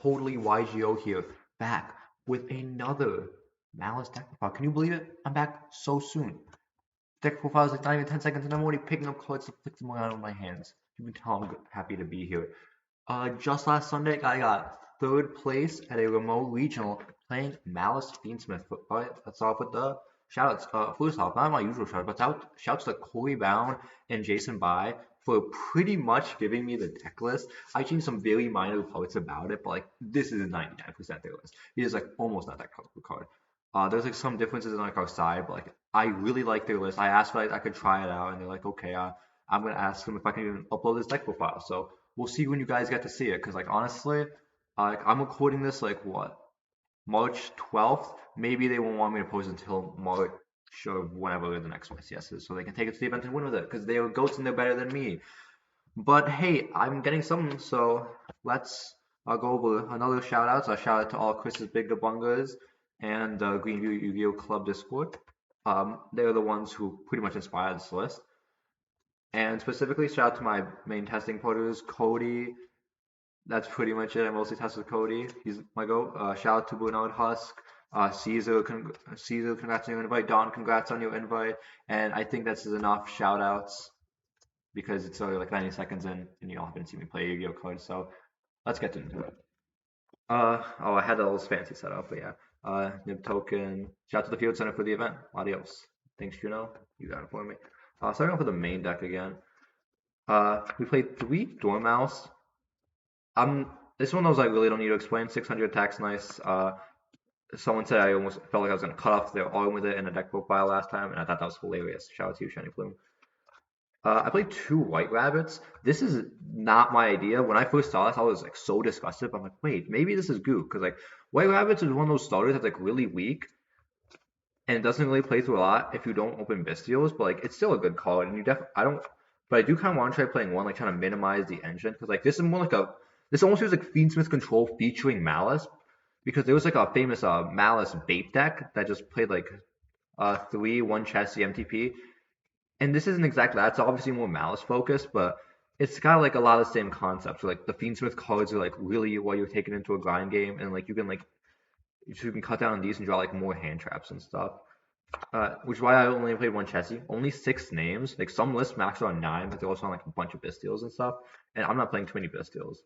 totally YGO here, back with another Malice deck profile. Can you believe it? I'm back so soon. Deck profile is like not even 10 seconds, and I'm already picking up cards to flick them around with my hands. You can tell I'm happy to be here. Just last Sunday, I got third place at a remote regional playing Maliss Fiendsmith. But let's off with the shoutouts. First off, not my usual shout, but shouts to Corey Bound and Jason Bai for pretty much giving me the deck list. I changed some very minor parts about it, but like this is 99% their list. It is like almost not that colorful card. There's like some differences in like our side, but like I really like their list. I asked if I could try it out, and they're like, okay, I'm gonna ask them if I can even upload this deck profile. So we'll see when you guys get to see it. Cause like honestly, I'm recording this like what March 12th. Maybe they won't want me to post until March or whenever the next YCS is, so they can take it to the event and win with it. Cause they are goats and they're better than me. But hey, I'm getting some, so let's go over another shout out. So a shout out to all Chris's Big Debungers and Greenview Yu-Gi-Oh! Club Discord. They're the ones who pretty much inspired this list. And specifically, shout out to my main testing partners, Cody. That's pretty much it. I mostly test with Cody. He's my go. Shout out to Bernard Husk. Caesar, Caesar, congrats on your invite. Don, congrats on your invite. And I think that's enough shout outs because it's only like 90 seconds in and y'all haven't seen me play Yu-Gi-Oh cards. So let's get into it. Oh, I had all this fancy setup, but yeah. Nib token. Shout out to the field center for the event. Adios. Thanks, Juno. You got it for me. Starting off with the main deck again. We played 3 Dormouse. This one I really don't need to explain. 600 attacks, nice. Someone said I almost felt like I was gonna cut off their arm with it in a deck profile last time, and I thought that was hilarious. Shout out to you, Shiny Plume. I played 2 White Rabbits. This is not my idea. When I first saw this, I was like so disgusted. But I'm like, wait, maybe this is goop because like White Rabbits is one of those starters that's like really weak, and it doesn't really play through a lot if you don't open Bestials. But like it's still a good card, and but I do kind of want to try playing one like trying to minimize the engine because like this is more like this almost feels like Fiendsmith Control featuring Malice because there was like a famous Malice bait deck that just played like 3 1 chesty MTP, and this isn't exactly that. It's obviously more Malice focused, but it's got like a lot of the same concepts. So, like the Fiendsmith cards are like really what you're taking into a grind game, and like you can cut down on these and draw like more hand traps and stuff. Which is why I only played 1 chesty. Only 6 names. Like some lists max on 9, but they're also on like a bunch of Bestials and stuff. And I'm not playing too many Bestials.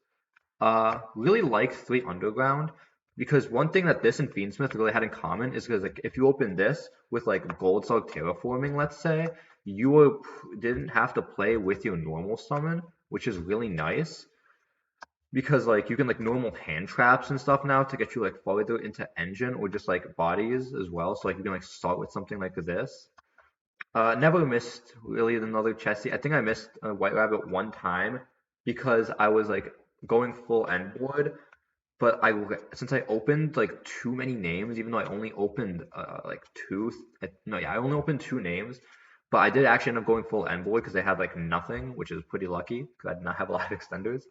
Really like 3 Underground because one thing that this and Fiendsmith really had in common is because like if you open this with like Gold Slug Terraforming, let's say, didn't have to play with your normal summon, which is really nice because like you can like normal hand traps and stuff now to get you like further into engine or just like bodies as well. So like you can like start with something like this. Never missed really another chesty. I think I missed a White Rabbit 1 time because I was like going full end board, but since I opened like too many names, even though I only opened like 2. I only opened 2 names, but I did actually end up going full end board because they had like nothing, which is pretty lucky because I did not have a lot of extenders.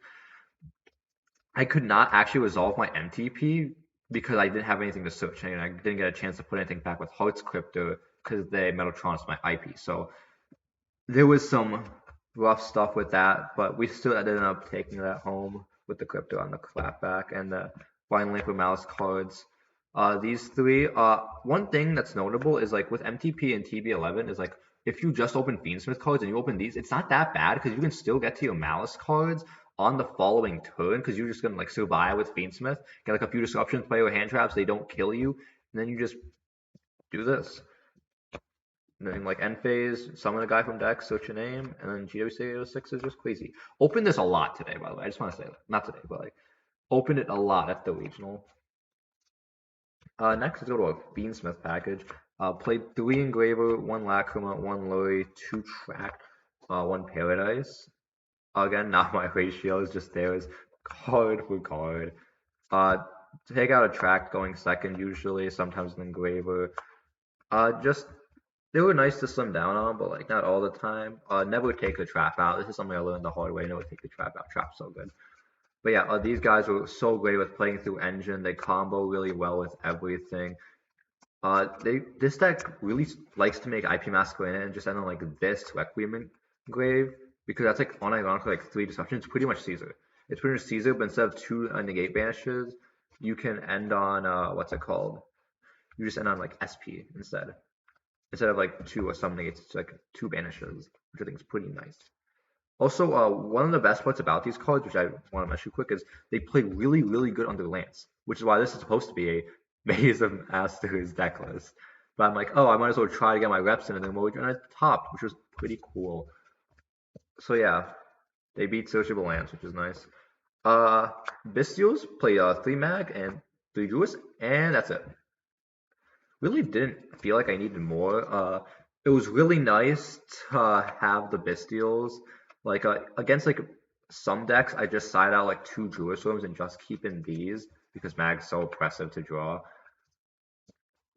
I could not actually resolve my MTP because I didn't have anything to search, and I didn't get a chance to put anything back with Hearts Crypto because they Metaltron's my IP. So there was some rough stuff with that, but we still ended up taking that home with the crypto on the clapback and the finally for Malice cards. These 3. One thing that's notable is like with MTP and TB11 is like if you just open Fiendsmith cards and you open these, it's not that bad because you can still get to your Malice cards on the following turn because you're just gonna like survive with Fiendsmith, get like a few disruptions, play with hand traps, they don't kill you, and then you just do this. And then like end phase, summon a guy from deck, search a name, and then GWC06 is just crazy. Open this a lot today, by the way. I just want to say that. Not today, but like open it a lot at the regional. Next, let's go to a Fiendsmith package. Played 3 Engraver, 1 Lacrima, 1 Lurry, 2 Track, 1 Paradise. Again, not my ratio, it's just theirs. Card for card. To take out a Track going second usually, sometimes an Engraver. They were nice to slim down on, but like not all the time. Never take the trap out. This is something I learned the hard way. Never take the trap out. Trap's so good. But yeah, these guys were so great with playing through engine. They combo really well with everything. This deck really likes to make IP Masquerade and just end on like this Requiem Engrave because that's like unironically like 3 disruptions. Pretty much Caesar. It's pretty much Caesar, but instead of two negate banishes, you can end on what's it called? You just end on like SP instead of like two or some negates. It's like two banishes, which I think is pretty nice. Also, one of the best parts about these cards, which I want to mention quick, is they play really, really good under Lance, which is why this is supposed to be a Maze of Masters deck list. But I'm like, oh, I might as well try to get my reps in, and then we'll at the top, which was pretty cool. So yeah, they beat Sociable Lance, which is nice. Bestials play 3 mag and 3 Druids, and that's it. Really didn't feel like I needed more. It was really nice to have the Bestials. Like against like some decks, I just side out like 2 Druid Swarms and just keep in these because mag's so oppressive to draw.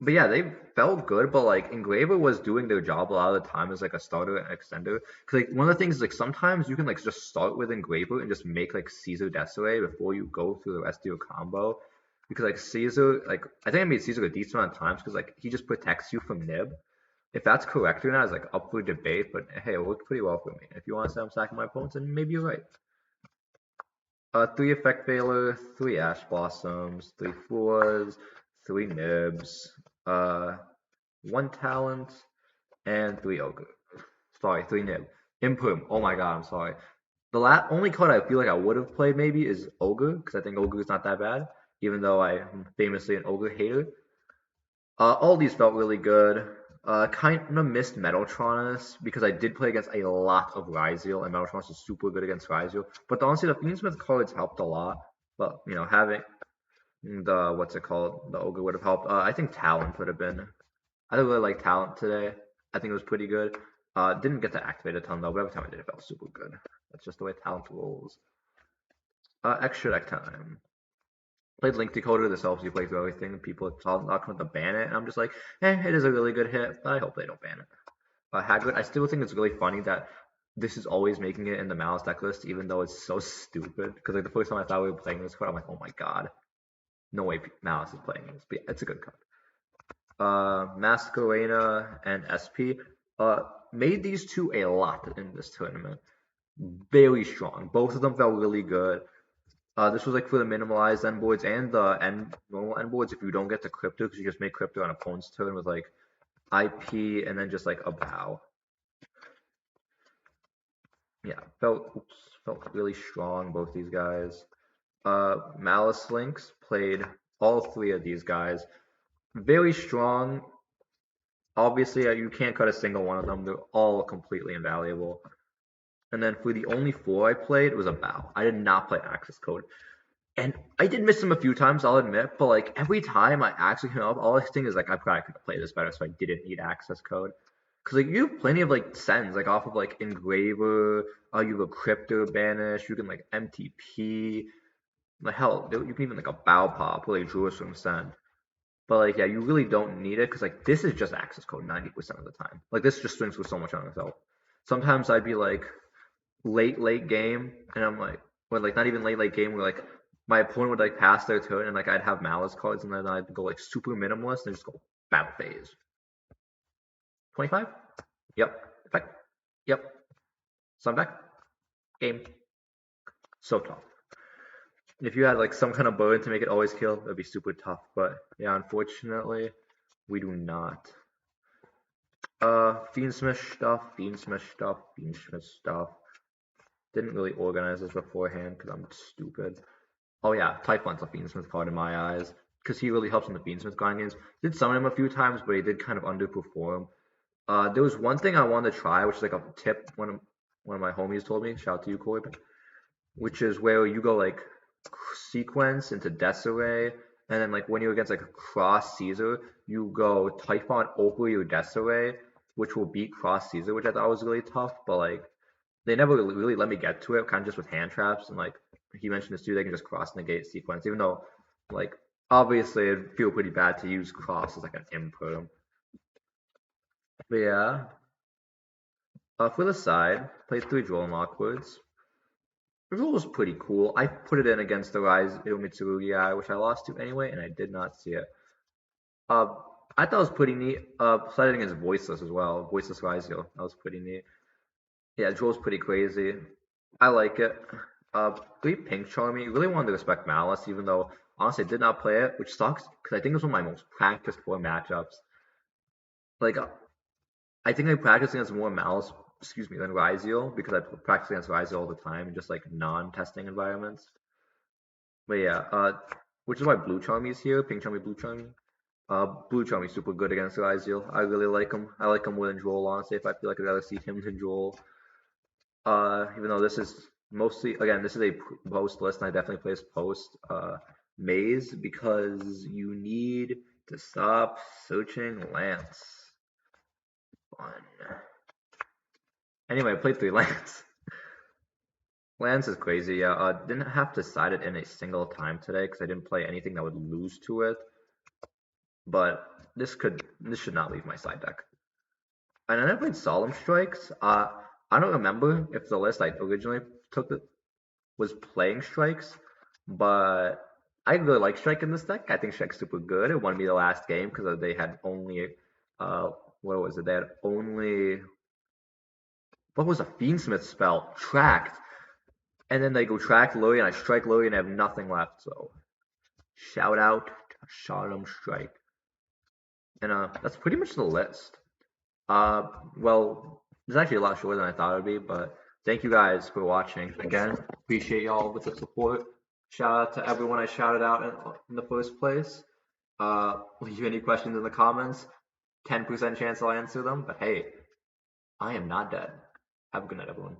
But yeah, they felt good, but like Engraver was doing their job a lot of the time as like a starter and extender. Cause like one of the things is like sometimes you can like just start with Engraver and just make like Caesar Desiree before you go through the rest of your combo. Because like Caesar, like I think I made Caesar a decent amount of times because like he just protects you from Nib. If that's correct or not is like up for debate, but hey, it worked pretty well for me. If you want to say I'm stacking my opponents, then maybe you're right. 3 Effect Veiler, 3 Ash Blossoms, 3 Floors, 3 Nibs, 1 Talent, and 3 Ogre. Sorry, 3 Nib. Imperm. Oh my god, I'm sorry. The only card I feel like I would have played maybe is Ogre, because I think Ogre is not that bad, even though I'm famously an Ogre hater. All these felt really good. Kind of missed Metaltronus because I did play against a lot of Ryzeal, and Metaltronus is super good against Ryzeal. But honestly, the Fiendsmith cards helped a lot. But you know, having the what's it called, the Ogre would have helped. I think Talent would have been. I really like Talent today. I think it was pretty good. Didn't get to activate a ton though, but every time I did, it felt super good. That's just the way Talent rolls. Extra deck time. Played Link Decoder. This helps you play through everything. People are not going to ban it, and I'm just like, it is a really good hit, but I hope they don't ban it. Hagrid, I still think it's really funny that this is always making it in the Malice deck list, even though it's so stupid. Because like the first time I thought we were playing this card, I'm like, oh my god, no way Malice is playing this. But yeah, it's a good card. Masquerena and SP made these two a lot in this tournament. Very strong. Both of them felt really good. This was like for the minimalized end boards and the normal end boards if you don't get the crypto, because you just make crypto on opponent's turn with like IP and then just like a bow. Yeah, felt really strong, both these guys. Malice Lynx played all 3 of these guys. Very strong. Obviously, you can't cut a single one of them. They're all completely invaluable. And then for the only 4 I played, it was a bow. I did not play access code. And I did miss them a few times, I'll admit, but like every time I actually came up, all I think is like I probably could have played this better, so I didn't need access code. Cause like you have plenty of like sends, like off of like Engraver, you have a Crypto Banish, you can like MTP, like hell, you can even like a Bow Pop or like Jerusalem Send. But like yeah, you really don't need it, cause like this is just access code 90% of the time. Like this just swings with so much on itself. Sometimes I'd be like late game, and I'm like, or like not even late game, where like my opponent would like pass their turn and like I'd have Malice cards and then I'd go like super minimalist and just go battle phase. 25? Yep. Effect. Yep. Sun back. Game. So tough. If you had like some kind of burden to make it always kill, that'd be super tough. But yeah, unfortunately, we do not. Fiendsmith stuff. Didn't really organize this beforehand because I'm stupid. Oh yeah, Typhon's a Fiendsmith card in my eyes, because he really helps in the Fiendsmith grind games. Did summon him a few times, but he did kind of underperform. There was one thing I wanted to try, which is like a tip one of my homies told me. Shout out to you, Corb. Which is where you go like sequence into Desiree, and then like when you're against like a cross Caesar, you go Typhon over your Desiree, which will beat cross Caesar, which I thought was really tough. But like they never really let me get to it, kind of just with hand traps, and like he mentioned this too, they can just cross negate sequence, even though like obviously it'd feel pretty bad to use cross as like an imperm. But yeah. For the side, played 3 Droll Awkwards. The rule was pretty cool. I put it in against the Rise Mitsurugi guy, which I lost to anyway, and I did not see it. I thought it was pretty neat. Played it against Voiceless as well. Voiceless Ryzeal. That was pretty neat. Yeah, Droll's pretty crazy. I like it. Three Pink Charmy. Really wanted to respect Malice, even though honestly I did not play it, which sucks because I think it was one of my most practiced for matchups. Like I think I practice against more Malice, than Ryziel because I practice against Ryziel all the time in just like non-testing environments. But yeah, which is why Blue Charmy is here. Pink Charmy, Blue Charmy. Blue Charmy's super good against Ryziel. I really like him. I like him more than Joel, honestly. If I feel like I'd rather see him than Joel. Even though this is mostly, again, this is a post list, and I definitely play this post maze because you need to stop searching Lance. Fun. Anyway, I played 3 Lance. Lance is crazy. Yeah, didn't have to side it in a single time today because I didn't play anything that would lose to it. But this should not leave my side deck. And I never played Solemn Strikes. I don't remember if the list I originally took was playing Strikes, but I really like Strike in this deck. I think Strike's super good. It won me the last game because they had only what was it? They had only what was a Fiendsmith spell? Tracked. And then they go track Lily and I strike Lily and I have nothing left. So shout out to Solemn Strike. And that's pretty much the list. Well, it's actually a lot shorter than I thought it would be, but thank you guys for watching. Again, appreciate y'all with the support. Shout out to everyone I shouted out in the first place. Leave any questions in the comments. 10% chance I'll answer them, but hey, I am not dead. Have a good night, everyone.